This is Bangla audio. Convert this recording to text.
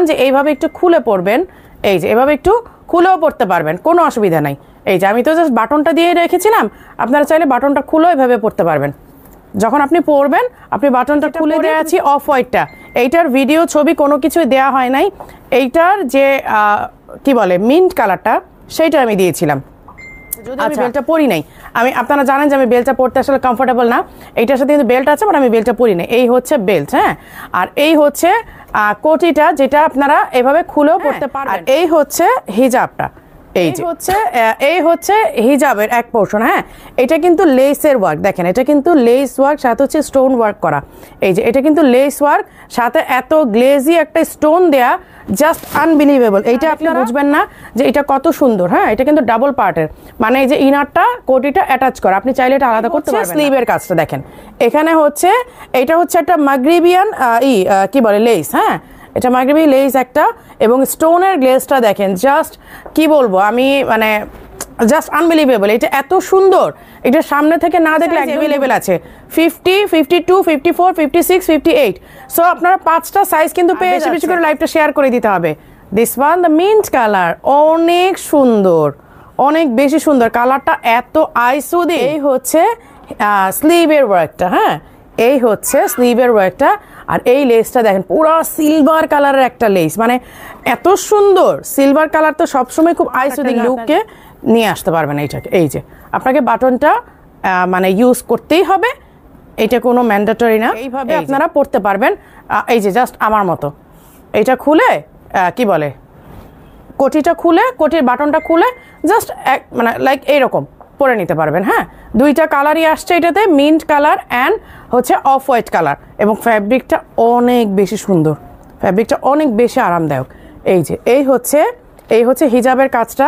যে এইভাবে একটু খুলে পরবেন, এই যে এভাবে একটু খুলেও পড়তে পারবেন, কোনো অসুবিধা নাই। এই যে আমি তো জাস্ট বাটনটা দিয়ে রেখেছিলাম, আপনারা চাইলে বাটনটা খুলেও এভাবে পড়তে পারবেন। যখন আপনি পরবেন আপনি বাটনটা খুলে দিয়ে আছি অফ হোয়াইটটা, এইটার ভিডিও ছবি কোনো কিছুই দেওয়া হয় নাই। এইটার যে কি বলে মিন্ট কালারটা সেইটা আমি দিয়েছিলাম, যদি আমি বেলটা পরি নাই। আপনারা জানেন যে আমি বেলটা পরতে আসলে কমফোর্টেবল না, এইটার সাথে কিন্তু বেল্ট আছে বাট আমি বেলটা পরি নাই। এই হচ্ছে বেল্ট, হ্যাঁ। আর এই হচ্ছে কোটিটা, যেটা আপনারা এভাবে খুলেও পরতে পারবেন। আর এই হচ্ছে হিজাবটা, এই হচ্ছে হিজাবের এক পোর্শন, হ্যাঁ। এটা কিন্তু লেসের ওয়ার্ক, দেখেন এটা কিন্তু লেস ওয়ার্ক সাথে হচ্ছে স্টোন ওয়ার্ক করা। এই যে এটা কিন্তু লেস ওয়ার্ক সাথে এত গ্লেজি একটা স্টোন দেয়া, জাস্ট আনবিলিভেবল। এইটা আপনি বুঝবেন না যে এটা কত সুন্দর, হ্যাঁ। এটা কিন্তু ডাবল পার্টের, মানে এই যে ইনারটা কোটিটা অ্যাটাচ করা, আপনি চাইলে এটা আলাদা করতে পারবেন। স্লিভের কাজটা দেখেন, এখানে হচ্ছে এটা হচ্ছে একটা মাগরিবিয়ান কি বলে লেস, হ্যাঁ। এটা মাগরিবি লেস একটা, এবং স্টোনের গ্লেজটা দেখেন, জাস্ট কি বলবো আমি, মানে জাস্ট আনবিলিভেবল। এটা এত সুন্দর, এটা সামনে থেকে না দেখলে অ্যাভেলেবেল আছে 50, 52, 54, 56, 58। সো আপনারা 5টা সাইজ কিন্তু পেয়ে যাবেন। বেশি করে লাইভটা শেয়ার করে দিতে হবে। This one the mint colour, অনেক সুন্দর, অনেক বেশি সুন্দর কালারটা, এত আইসুদি। এই হচ্ছে স্লিভের ওয়ার্কটা, হ্যাঁ, এই হচ্ছে স্লিভের ওয়ার্কটা। আর এই লেসটা দেখেন, পুরো সিলভার কালারের একটা লেস, মানে এত সুন্দর। সিলভার কালার তো সবসময় খুব আইসুদি লুককে নিয়ে আসতে পারবেন এইটাকে। এই যে আপনাকে বাটনটা মানে ইউজ করতেই হবে, এটা কোনো ম্যান্ডেটরি না। এইভাবে আপনারা পড়তে পারবেন। এই যে জাস্ট আমার মতো এইটা খুলে কি বলে কোটিটা খুলে, কোটির বাটনটা খুলে জাস্ট মানে লাইক এইরকম পরে নিতে পারবেন, হ্যাঁ। 2টা কালারই আসছে এটাতে, মিন্ট কালার অ্যান্ড হচ্ছে অফ হোয়াইট কালার, এবং ফ্যাব্রিকটা অনেক বেশি সুন্দর, ফ্যাব্রিকটা অনেক বেশি আরামদায়ক। এই যে এই হচ্ছে হিজাবের কাজটা।